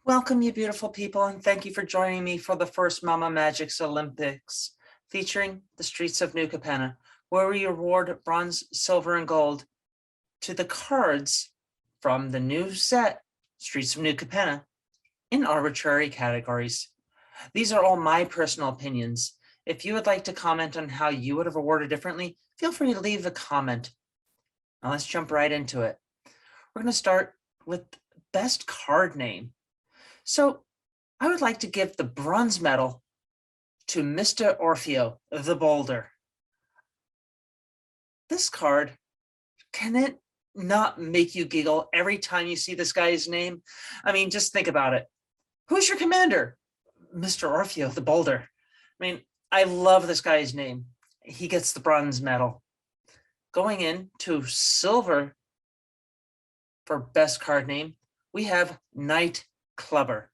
Welcome, you beautiful people, and thank you for joining me for the first Mama Magic's Olympics, featuring the Streets of New Capenna, where we award bronze, silver, and gold to the cards from the new set, Streets of New Capenna, in arbitrary categories. These are all my personal opinions. If you would like to comment on how you would have awarded differently, feel free to leave a comment. Now let's jump right into it. We're going to start with best card name. So I would like to give the bronze medal to Mr. Orfeo, the Boulder. This card, can it not make you giggle every time you see this guy's name? I mean, just think about it. Who's your commander? Mr. Orfeo, the Boulder. I mean, I love this guy's name. He gets the bronze medal. Going into silver for best card name, we have Night Clubber.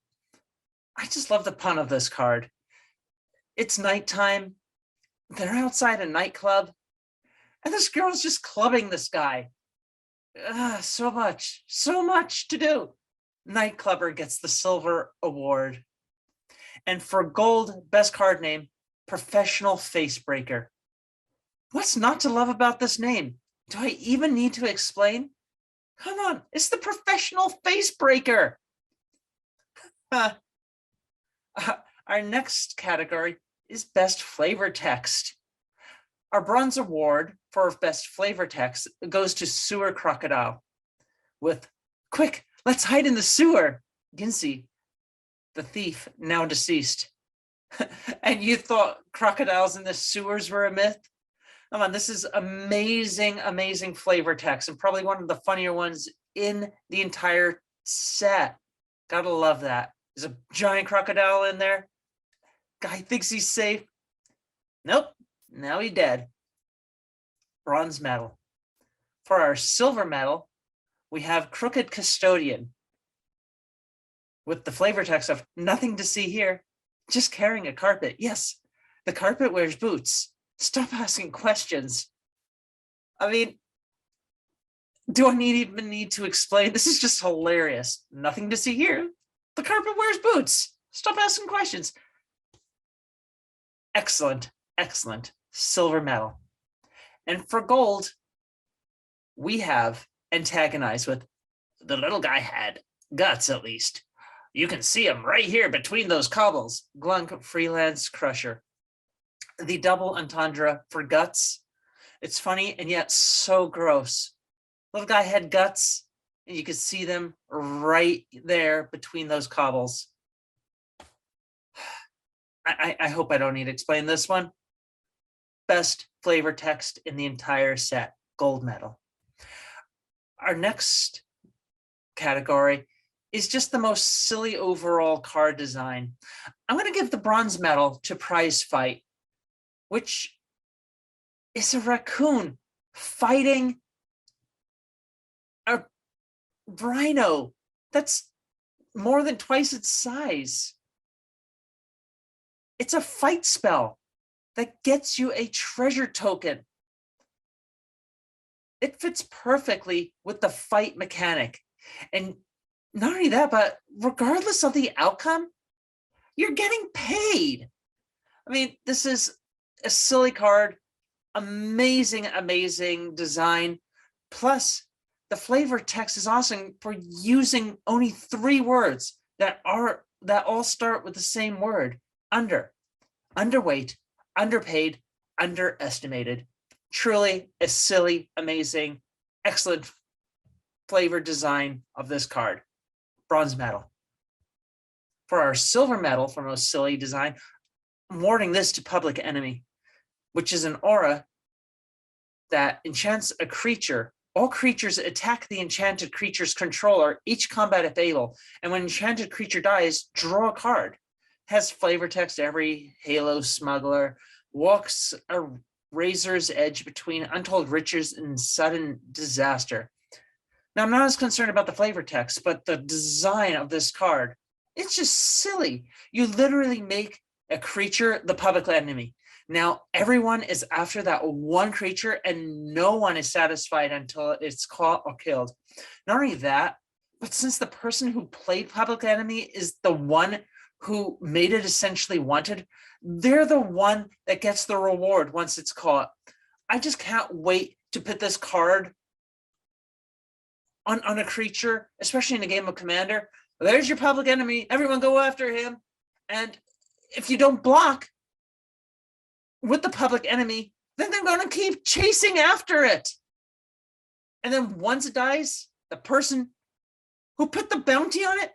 I just love the pun of this card. It's nighttime. They're outside a nightclub, and this girl's just clubbing this guy. So much to do. Night Clubber gets the silver award. And for gold, best card name, Professional Facebreaker. What's not to love about this name? Do I even need to explain? Come on, it's the Professional Facebreaker. Our next category is best flavor text. Our bronze award for best flavor text goes to Sewer Crocodile with "Quick, let's hide in the sewer, Ginsey, the thief, now deceased." And you thought crocodiles in the sewers were a myth? Come on, this is amazing flavor text, and probably one of the funnier ones in the entire set. Gotta love that. There's a giant crocodile in there. Guy thinks he's safe. Nope, now he's dead. Bronze medal. For our silver medal, we have Crooked Custodian with the flavor text of "Nothing to see here, just carrying a carpet. Yes, the carpet wears boots. Stop asking questions." I mean, do I even need to explain? This is just hilarious. Nothing to see here. The carpet wears boots. Stop asking questions. Excellent silver medal. And for gold, we have Antagonize with "The little guy had guts, at least. You can see him right here between those cobbles. Glunk Freelance Crusher." The double entendre for guts. It's funny and yet so gross. Little guy had guts, and you could see them right there between those cobbles. I hope I don't need to explain this one. Best flavor text in the entire set, gold medal. Our next category is just the most silly overall card design. I'm going to give the bronze medal to Prize Fight, which is a raccoon fighting a rhino that's more than twice its size. It's a fight spell that gets you a treasure token. It fits perfectly with the fight mechanic. And not only that, but regardless of the outcome, you're getting paid. I mean, this is a silly card, amazing design. Plus, the flavor text is awesome for using only 3 words that all start with the same word: under, underweight, underpaid, underestimated. Truly a silly, amazing, excellent flavor design of this card. Bronze medal. For our silver medal for most silly design, I'm awarding this to Public Enemy, which is an aura that enchants a creature. All creatures attack the enchanted creature's controller, each combat if able, and when enchanted creature dies, draw a card. Has flavor text every Halo smuggler, walks a razor's edge between untold riches and sudden disaster. Now, I'm not as concerned about the flavor text, but the design of this card, it's just silly. You literally make a creature the Public Enemy. Now, everyone is after that one creature, and no one is satisfied until it's caught or killed. Not only that, But since the person who played Public Enemy is the one who made it essentially wanted, they're the one that gets the reward once it's caught. I just can't wait to put this card on a creature, especially in a game of Commander. There's your Public Enemy. Everyone go after him. And if you don't block with the Public Enemy, then they're going to keep chasing after it. And then once it dies, the person who put the bounty on it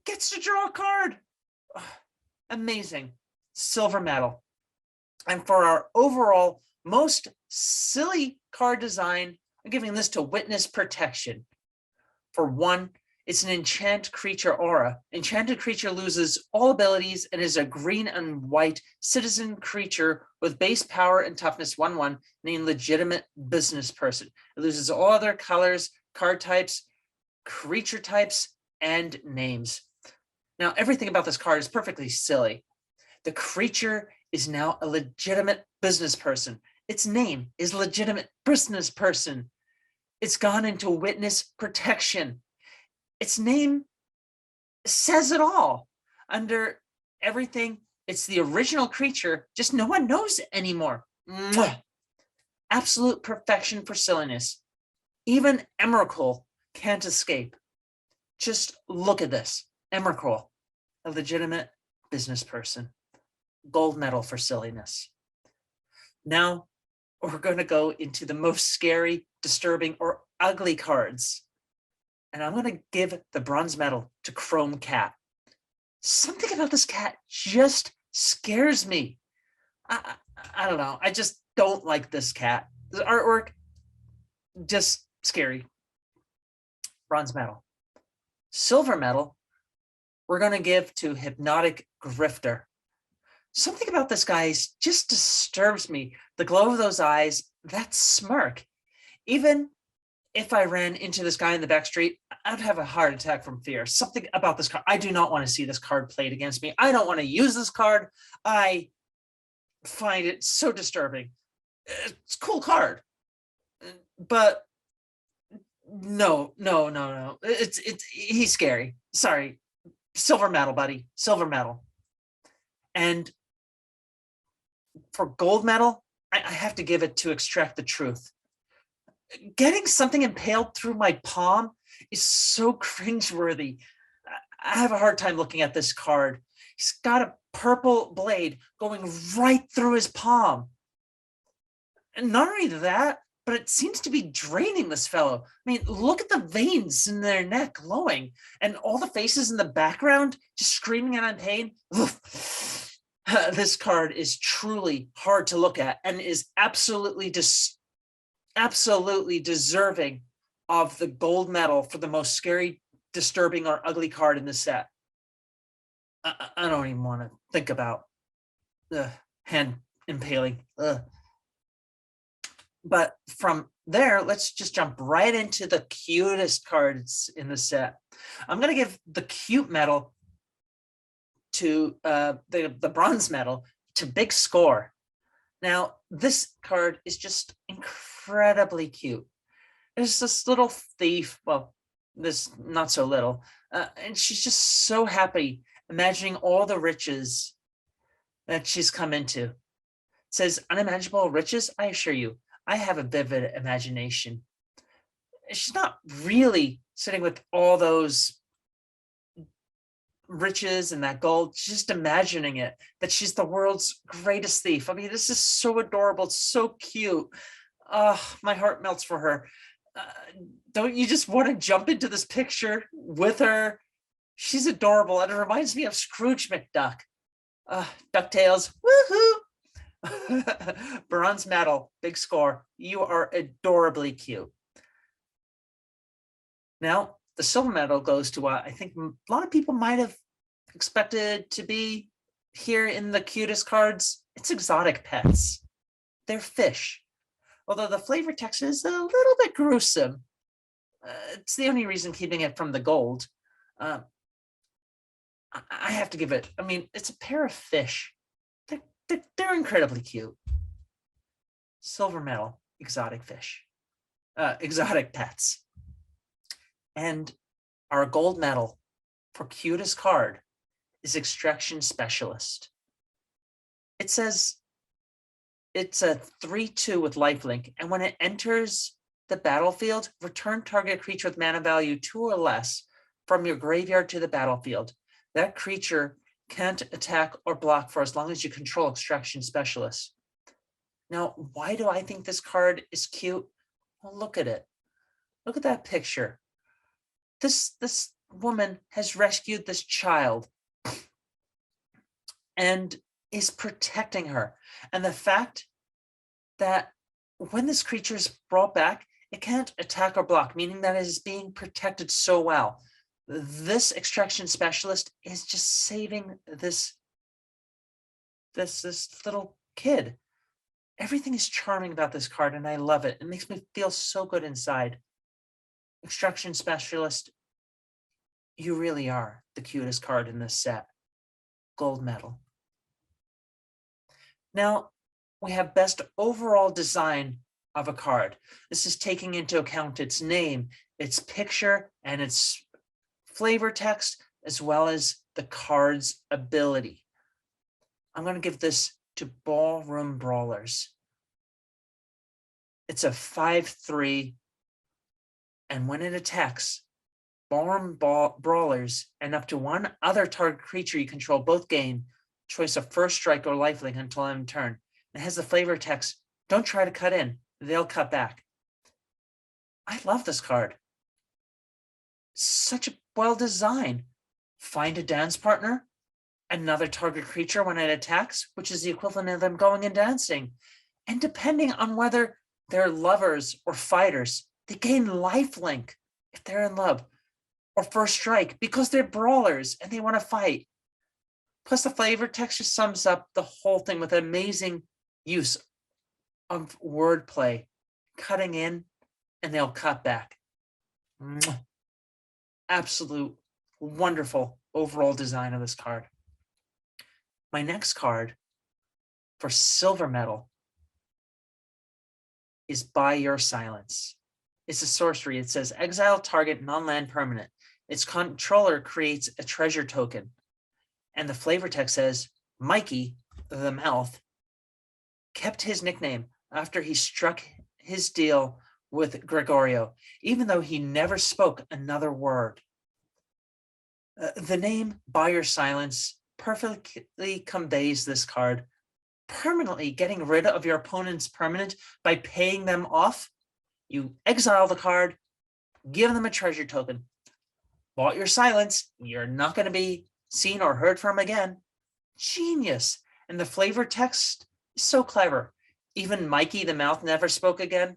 gets to draw a card. Amazing. Silver medal. And for our overall most silly card design, I'm giving this to Witness Protection. For 1, it's an enchant creature aura. Enchanted creature loses all abilities and is a green and white citizen creature with base power and toughness 1/1, named legitimate business person. It loses all other colors, card types, creature types, and names. Now, everything about this card is perfectly silly. The creature is now a legitimate business person. Its name is legitimate business person. It's gone into Witness Protection. Its name says it all. Under everything, it's the original creature, just no one knows it anymore. Mwah! Absolute perfection for silliness. Even Emrakul can't escape. Just look at this. Emrakul, a legitimate business person. Gold medal for silliness. Now, we're going to go into the most scary, disturbing, or ugly cards. And I'm going to give the bronze medal to Chrome Cat. Something about this cat just scares me. I don't know. I just don't like this cat. The artwork, just scary. Bronze medal. Silver medal, we're going to give to Hypnotic Grifter. Something about this guy just disturbs me. The glow of those eyes, that smirk. Even if I ran into this guy in the back street, I'd have a heart attack from fear. Something about this card. I do not want to see this card played against me. I don't want to use this card. I find it so disturbing. It's a cool card, but no. He's scary. Sorry. Silver medal, buddy. Silver medal. And for gold medal, I have to give it to Extract the Truth. Getting something impaled through my palm is so cringeworthy. I have a hard time looking at this card. He's got a purple blade going right through his palm. And not only that, but it seems to be draining this fellow. I mean, look at the veins in their neck glowing, and all the faces in the background just screaming out in pain. This card is truly hard to look at and is absolutely deserving of the gold medal for the most scary, disturbing, or ugly card in the set. I don't even want to think about the hand impaling. But from there, let's just jump right into the cutest cards in the set. I'm going to give the cute medal to the bronze medal to Big Score. Now, this card is just incredibly cute. There's this little thief, well, this not so little, and she's just so happy imagining all the riches that she's come into. It says, unimaginable riches, I assure you, I have a vivid imagination. She's not really sitting with all those riches and that gold. She's just imagining it, that she's the world's greatest thief. I mean, this is so adorable, so cute. My heart melts for her. Don't you just want to jump into this picture with her? She's adorable, and it reminds me of Scrooge McDuck. DuckTales, woohoo! Bronze medal, Big Score. You are adorably cute. Now, the silver medal goes to what I think a lot of people might have expected to be here in the cutest cards. It's exotic pets. They're fish. Although the flavor text is a little bit gruesome. It's the only reason keeping it from the gold. I have to give it, I mean, it's a pair of fish. They're incredibly cute. Silver medal, exotic fish. Exotic pets. And Our gold medal for cutest card is Extraction Specialist. It says it's a 3/2 with lifelink, and when it enters the battlefield, return target creature with mana value 2 or less from your graveyard to the battlefield. That creature can't attack or block for as long as you control Extraction Specialist. Now, why do I think this card is cute? Well, look at it. Look at that picture. This woman has rescued this child and is protecting her. And the fact that when this creature is brought back, it can't attack or block, meaning that it is being protected so well. This Extraction Specialist is just saving this little kid. Everything is charming about this card, and I love it. It makes me feel so good inside. Extraction Specialist, you really are the cutest card in this set. Gold medal. Now, we have best overall design of a card. This is taking into account its name, its picture, and its flavor text, as well as the card's ability. I'm going to give this to Ballroom Brawlers. It's a 5/3, and when it attacks, Ballroom Brawlers and up to one other target creature you control both gain choice of first strike or lifelink until end turn. It has the flavor text, don't try to cut in, they'll cut back. I love this card. Such a well designed. Find a dance partner, another target creature when it attacks, which is the equivalent of them going and dancing. And depending on whether they're lovers or fighters, they gain lifelink if they're in love, or first strike because they're brawlers and they want to fight. Plus the flavor text just sums up the whole thing with amazing use of wordplay, cutting in and they'll cut back. Absolute wonderful overall design of this card. My next card for silver medal is By Your Silence. It's a sorcery. It says exile target non-land permanent. Its controller creates a treasure token. And the flavor text says, Mikey, the mouth, kept his nickname after he struck his deal with Gregorio, even though he never spoke another word. The name By Your Silence perfectly conveys this card. Permanently getting rid of your opponent's permanent by paying them off. You exile the card, give them a treasure token. Bought your silence, you're not going to be seen or heard from again. Genius. And the flavor text is so clever. Even Mikey the mouth never spoke again.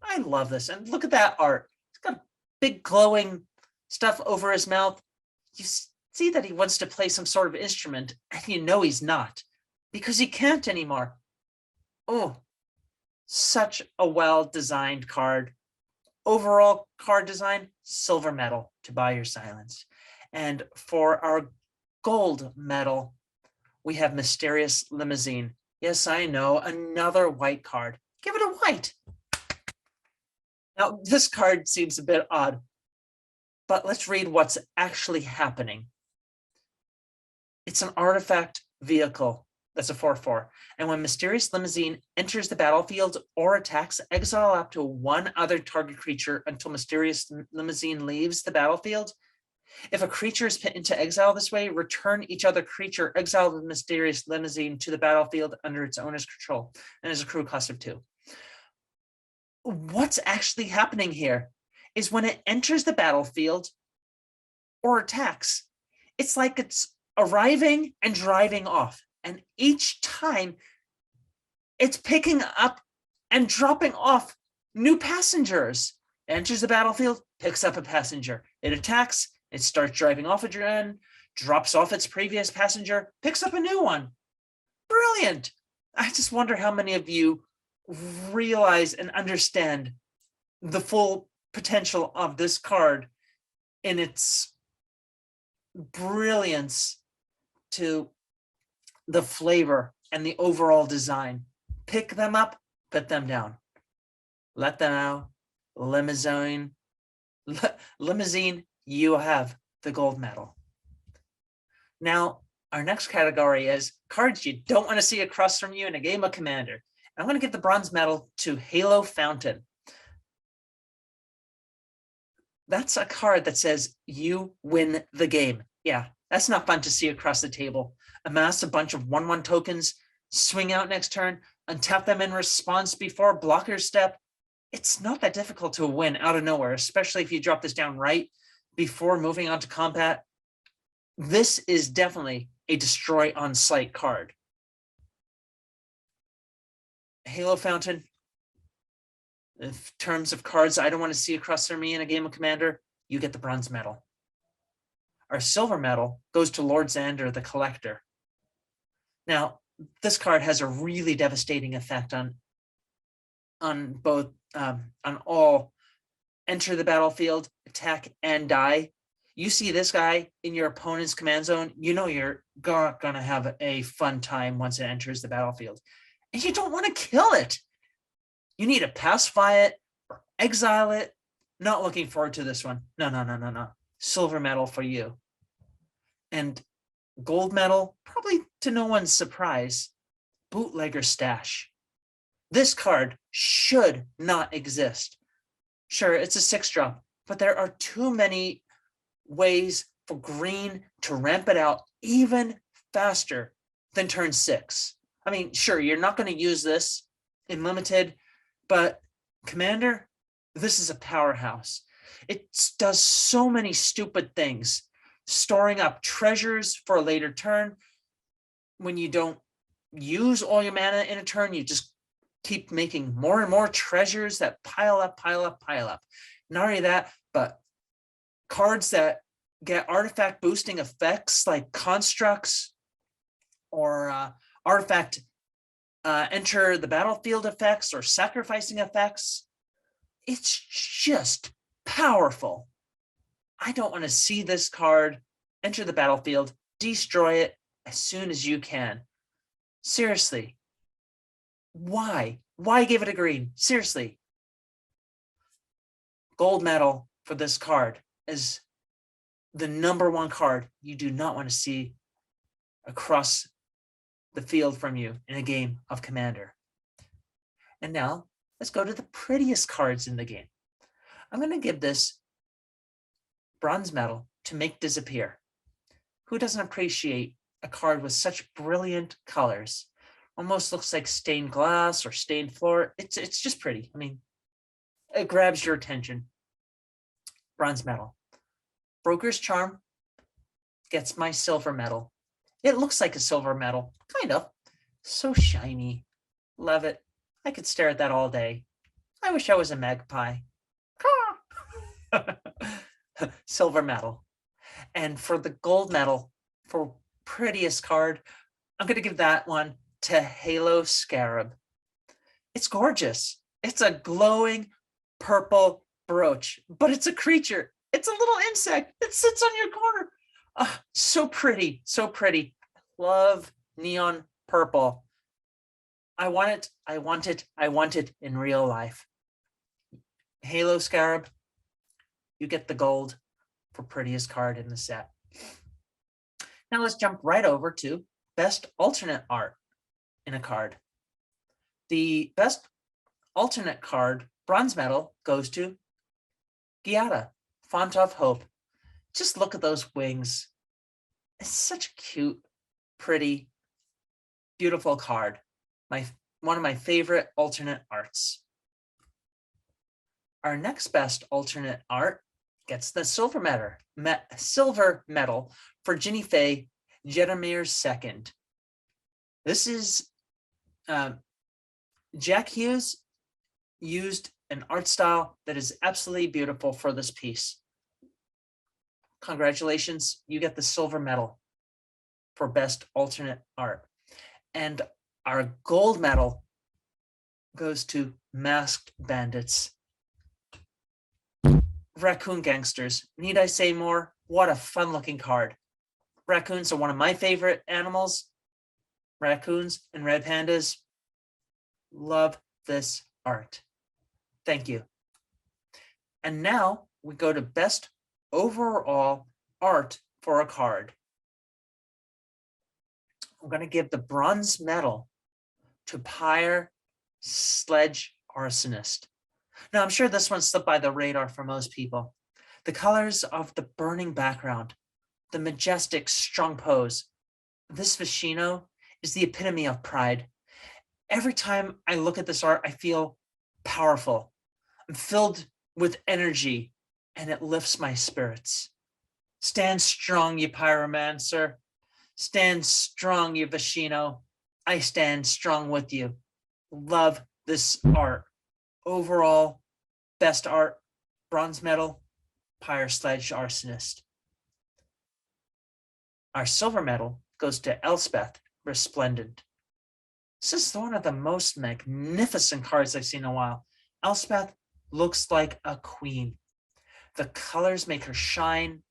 I love this. And look at that art. It's got big glowing stuff over his mouth. You see that he wants to play some sort of instrument, and you know he's not, because he can't anymore. Oh, such a well-designed card. Overall card design, silver medal to By Your Silence. And for our gold medal, we have Mysterious Limousine. Yes, I know, another white card. Give it a white. Now, this card seems a bit odd, but let's read what's actually happening. It's an artifact vehicle. That's a 4/4. And when Mysterious Limousine enters the battlefield or attacks, exile up to one other target creature until Mysterious Limousine leaves the battlefield. If a creature is put into exile this way, return each other creature exiled with Mysterious Limousine to the battlefield under its owner's control, and is a crew cost of 2. What's actually happening here is when it enters the battlefield or attacks, it's like it's arriving and driving off. And each time it's picking up and dropping off new passengers. It enters the battlefield, picks up a passenger. It attacks, it starts driving off again, drops off its previous passenger, picks up a new one. Brilliant. I just wonder how many of you realize and understand the full potential of this card in its brilliance to the flavor and the overall design. Pick them up, put them down. Let them out. Limousine you have the gold medal. Now, our next category is cards you don't want to see across from you in a game of Commander. I'm going to give the bronze medal to Halo Fountain. That's a card that says you win the game. Yeah, that's not fun to see across the table. Amass a bunch of 1/1 tokens, swing out next turn, untap them in response before blocker step. It's not that difficult to win out of nowhere, especially if you drop this down right before moving on to combat. This is definitely a destroy on sight card. Halo Fountain, in terms of cards I don't want to see across from me in a game of Commander, you get the bronze medal. Our silver medal goes to Lord Xander the Collector. Now, this card has a really devastating effect on both on all enter the battlefield, attack, and die. You see this guy in your opponent's command zone, you know you're gonna have a fun time once it enters the battlefield. And you don't want to kill it. You need to pacify it or exile it. Not looking forward to this one. No. Silver medal for you. And gold medal, probably to no one's surprise, Bootlegger Stash. This card should not exist. Sure, it's a 6-drop, but there are too many ways for green to ramp it out even faster than turn 6. I mean, sure, you're not going to use this in limited, but Commander, this is a powerhouse. It does so many stupid things, storing up treasures for a later turn. When you don't use all your mana in a turn, you just keep making more and more treasures that pile up. Not only that, but cards that get artifact boosting effects like constructs or artifact enter the battlefield effects or sacrificing effects. It's just powerful. I don't want to see this card enter the battlefield, destroy it as soon as you can. Seriously. Why? Why give it a green? Seriously. Gold medal for this card is the #1 card you do not want to see across the field from you in a game of Commander. And now let's go to the prettiest cards in the game. I'm going to give this bronze medal to Make Disappear. Who doesn't appreciate a card with such brilliant colors? Almost looks like stained glass or stained floor. It's just pretty. I mean, it grabs your attention. Bronze medal. Broker's Charm gets my silver medal. It looks like a silver medal, kind of. So shiny. Love it. I could stare at that all day. I wish I was a magpie. Silver medal. And for the gold medal, for prettiest card, I'm going to give that one to Halo Scarab. It's gorgeous. It's a glowing purple brooch, but it's a creature. It's a little insect. It sits on your corner. So pretty, so pretty. Love neon purple. I want it in real life. Halo Scarab, you get the gold for prettiest card in the set. Now let's jump right over to best alternate art in a card. The best alternate card, bronze medal, goes to Giada, Font of Hope. Just look at those wings. It's such a cute, pretty, beautiful card. One of my favorite alternate arts. Our next best alternate art gets the silver medal for Ginny Faye, Jedamir's Second. This is Jack Hughes used an art style that is absolutely beautiful for this piece. Congratulations, you get the silver medal for best alternate art. And our gold medal goes to Masked Bandits. Raccoon Gangsters. Need I say more? What a fun looking card. Raccoons are one of my favorite animals. Raccoons and red pandas. Love this art. Thank you. And now we go to best overall art for a card. I'm going to give the bronze medal to Pyre Sledge Arsonist. Now, I'm sure this one slipped by the radar for most people. The colors of the burning background, the majestic, strong pose. This Vishino is the epitome of pride. Every time I look at this art, I feel powerful. I'm filled with energy, and it lifts my spirits. Stand strong, you pyromancer. Stand strong, you Vishino. I stand strong with you. Love this art. Overall, best art, bronze medal, Pyre Sledge Arsonist. Our silver medal goes to Elspeth Resplendent. This is one of the most magnificent cards I've seen in a while. Elspeth looks like a queen. The colors make her shine.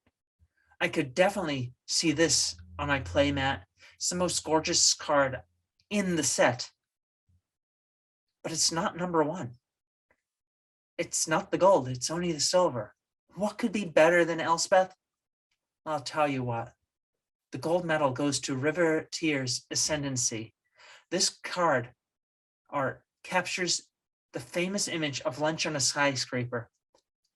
I could definitely see this on my playmat. It's the most gorgeous card in the set. But it's not number one. It's not the gold, it's only the silver. What could be better than Elspeth? I'll tell you what. The gold medal goes to River Tears Ascendancy. This card art captures the famous image of lunch on a skyscraper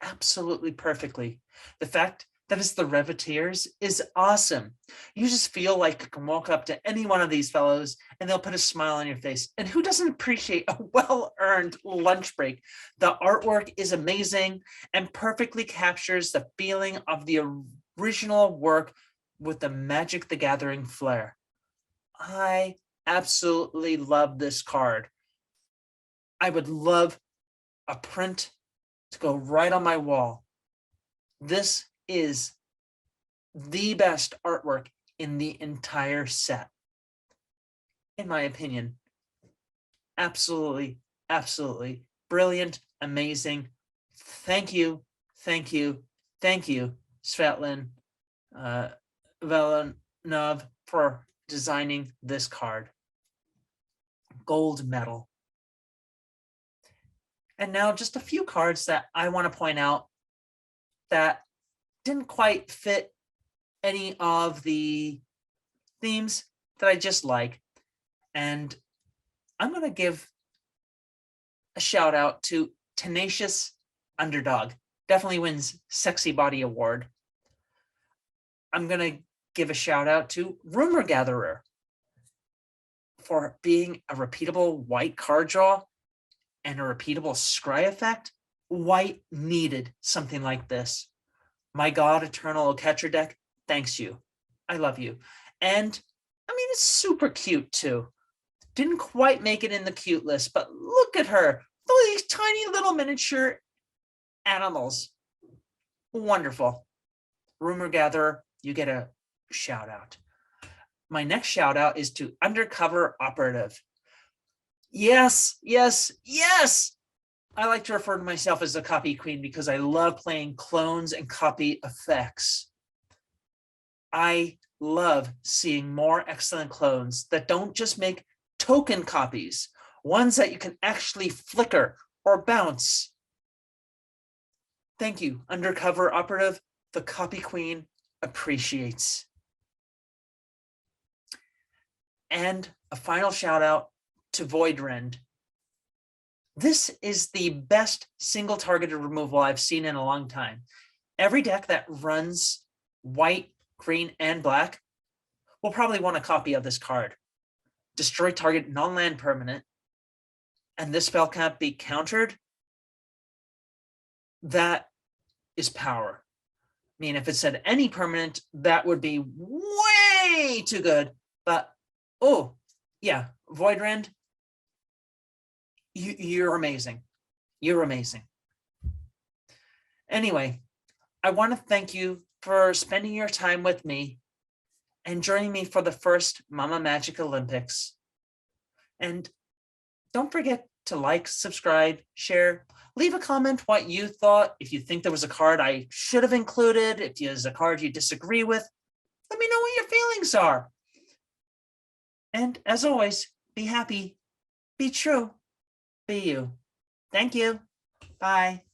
absolutely perfectly. The fact that it's the River Tears is awesome. You just feel like you can walk up to any one of these fellows and they'll put a smile on your face. And who doesn't appreciate a well-earned lunch break? The artwork is amazing and perfectly captures the feeling of the original work with the Magic the Gathering flair. I absolutely love this card. I would love a print to go right on my wall. This is the best artwork in the entire set, in my opinion. Absolutely, absolutely brilliant, amazing. Thank you, thank you, thank you, Svetlin Velanov, for designing this card. Gold medal. And now just a few cards that I want to point out that didn't quite fit any of the themes that I just like. And I'm going to give a shout out to Tenacious Underdog. Definitely wins Sexy Body Award. I'm going to give a shout out to Rumor Gatherer for being a repeatable white card draw and a repeatable scry effect. White needed something like this. My God, Eternal Catcher deck, thanks you. I love you. And I mean, it's super cute too. Didn't quite make it in the cute list, but look at her. Look at these tiny little miniature animals. Wonderful. Rumor Gatherer, you get a shout out. My next shout out is to Undercover Operative. Yes, yes, yes. I like to refer to myself as a copy queen because I love playing clones and copy effects. I love seeing more excellent clones that don't just make token copies, ones that you can actually flicker or bounce. Thank you, Undercover Operative. The copy queen appreciates. And a final shout out to Voidrend. This is the best single targeted removal I've seen in a long time. Every deck that runs white, green, and black will probably want a copy of this card. Destroy target non-land permanent, and this spell can't be countered. That is power. I mean, if it said any permanent, that would be way too good. But, oh, yeah, Voidrend, you're amazing. You're amazing. Anyway, I want to thank you for spending your time with me and joining me for the first Mama Magic Olympics. And don't forget to like, subscribe, share, leave a comment what you thought. If you think there was a card I should have included, if there's a card you disagree with, let me know what your feelings are. And as always, be happy, be true, be you. Thank you. Bye.